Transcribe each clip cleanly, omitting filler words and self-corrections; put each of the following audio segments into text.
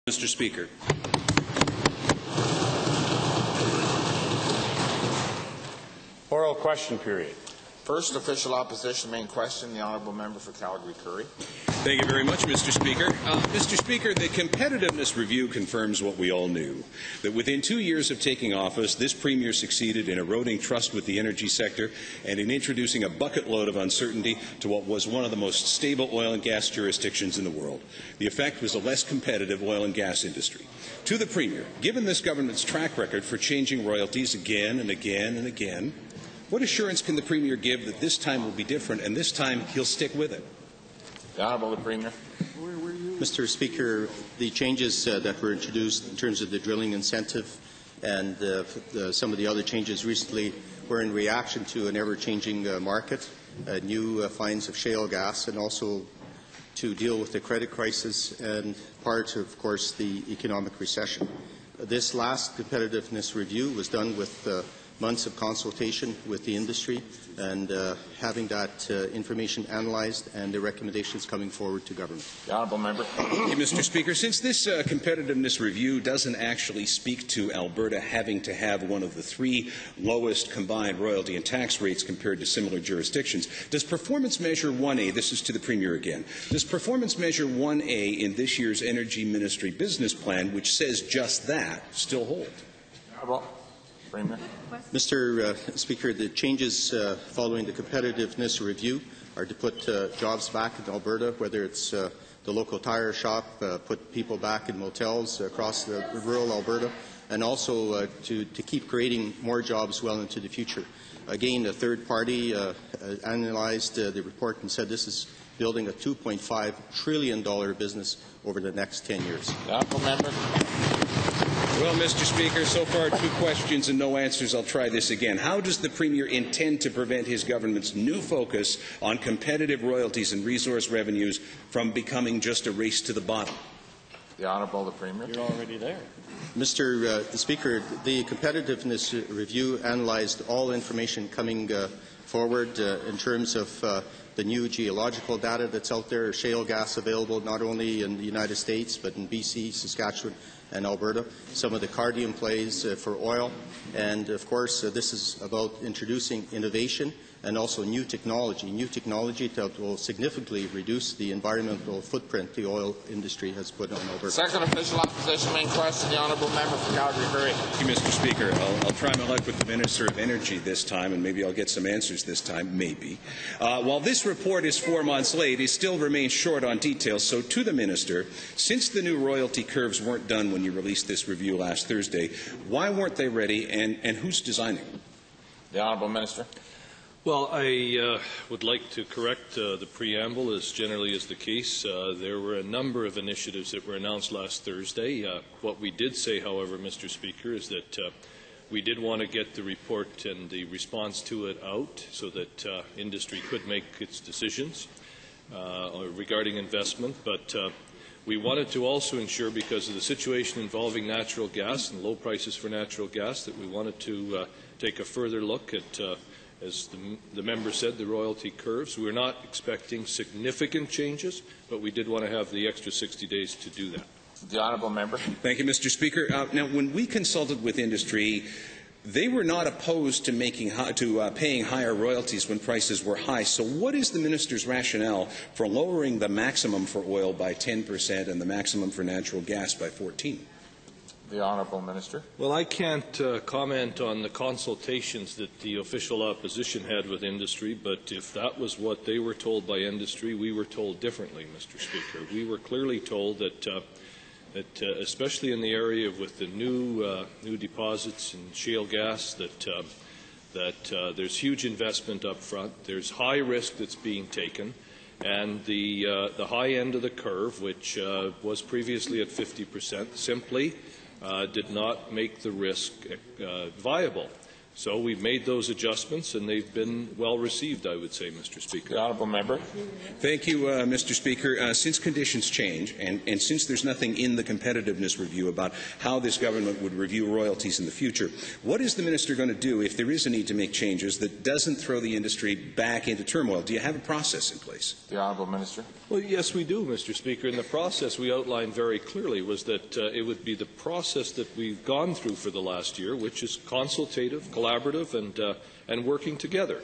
Mr. Speaker. Oral question period. First official opposition main question, the honourable member for Calgary-Currie. Thank you very much, Mr. Speaker. Mr. Speaker, the Competitiveness Review confirms what we all knew, that within 2 years of taking office, this Premier succeeded in eroding trust with the energy sector and in introducing a bucket load of uncertainty to what was one of the most stable oil and gas jurisdictions in the world. The effect was a less competitive oil and gas industry. To the Premier, given this government's track record for changing royalties again and again and again, what assurance can the Premier give that this time will be different and this time he'll stick with it? The Honourable Premier. Mr. Speaker, the changes that were introduced in terms of the drilling incentive and some of the other changes recently were in reaction to an ever-changing market, new finds of shale gas, and also to deal with the credit crisis and part, of course, the economic recession. This last competitiveness review was done with months of consultation with the industry and having that information analysed and the recommendations coming forward to government. The honourable member. Thank you, Mr. Speaker. Since this competitiveness review doesn't actually speak to Alberta having to have one of the 3 lowest combined royalty and tax rates compared to similar jurisdictions, does Performance Measure 1A, this is to the Premier again, does Performance Measure 1A in this year's Energy Ministry business plan, which says just that, still hold? Honourable Premier. Mr. Speaker, the changes following the competitiveness review are to put jobs back in Alberta, whether it's the local tire shop, put people back in motels across the rural Alberta, and also to keep creating more jobs well into the future. Again, a third party analyzed the report and said this is building a $2.5 trillion business over the next 10 years. The honourable member. Well, Mr. Speaker, so far 2 questions and no answers. I'll try this again. How does the Premier intend to prevent his government's new focus on competitive royalties and resource revenues from becoming just a race to the bottom? The Honourable the Premier. You're already there. Mr. Speaker, the competitiveness review analysed all information coming forward in terms of the new geological data that's out there, shale gas available not only in the United States but in BC, Saskatchewan and Alberta, some of the Cardium plays for oil, and of course this is about introducing innovation and also new technology that will significantly reduce the environmental footprint the oil industry has put on Alberta. Second official opposition main question, the honourable member for Calgary-Currie. Thank you, Mr. Speaker. I'll try my luck with the Minister of Energy this time, and maybe I'll get some answers this time, maybe. While this report is 4 months late, it still remains short on details. So to the Minister, since the new royalty curves weren't done when you released this review last Thursday, why weren't they ready, and who's designing them? The Honourable Minister. Well, I would like to correct the preamble, as generally is the case. There were a number of initiatives that were announced last Thursday. What we did say, however, Mr. Speaker, is that we did want to get the report and the response to it out so that industry could make its decisions regarding investment. But we wanted to also ensure, because of the situation involving natural gas and low prices for natural gas, that we wanted to take a further look at as the member said, the royalty curves. We're not expecting significant changes, but we did want to have the extra 60 days to do that. The honourable member. Thank you, Mr. Speaker. Now, when we consulted with industry, they were not opposed to paying higher royalties when prices were high. So what is the minister's rationale for lowering the maximum for oil by 10% and the maximum for natural gas by 14%? The Honourable Minister. Well, I can't comment on the consultations that the official opposition had with industry, but if that was what they were told by industry, we were told differently, Mr. Speaker. We were clearly told that, especially in the area with the new deposits in shale gas, that there's huge investment up front, there's high risk that's being taken, and the high end of the curve, which was previously at 50%, simply did not make the risk viable. So we've made those adjustments, and they've been well received, I would say, Mr. Speaker. The honourable member. Thank you, Mr. Speaker. Since conditions change, and since there's nothing in the competitiveness review about how this government would review royalties in the future, what is the minister going to do if there is a need to make changes that doesn't throw the industry back into turmoil? Do you have a process in place? The honourable minister. Well, yes, we do, Mr. Speaker. And the process we outlined very clearly was that it would be the process that we've gone through for the last year, which is consultative, collaborative, and working together.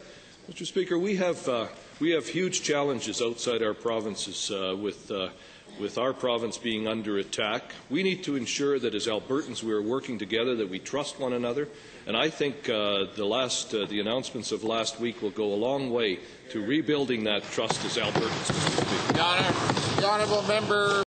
Mr. Speaker, we have huge challenges outside our provinces with our province being under attack. We need to ensure that as Albertans we are working together, that we trust one another. And I think the announcements of last week will go a long way to rebuilding that trust as Albertans, Mr. Speaker. The honourable member.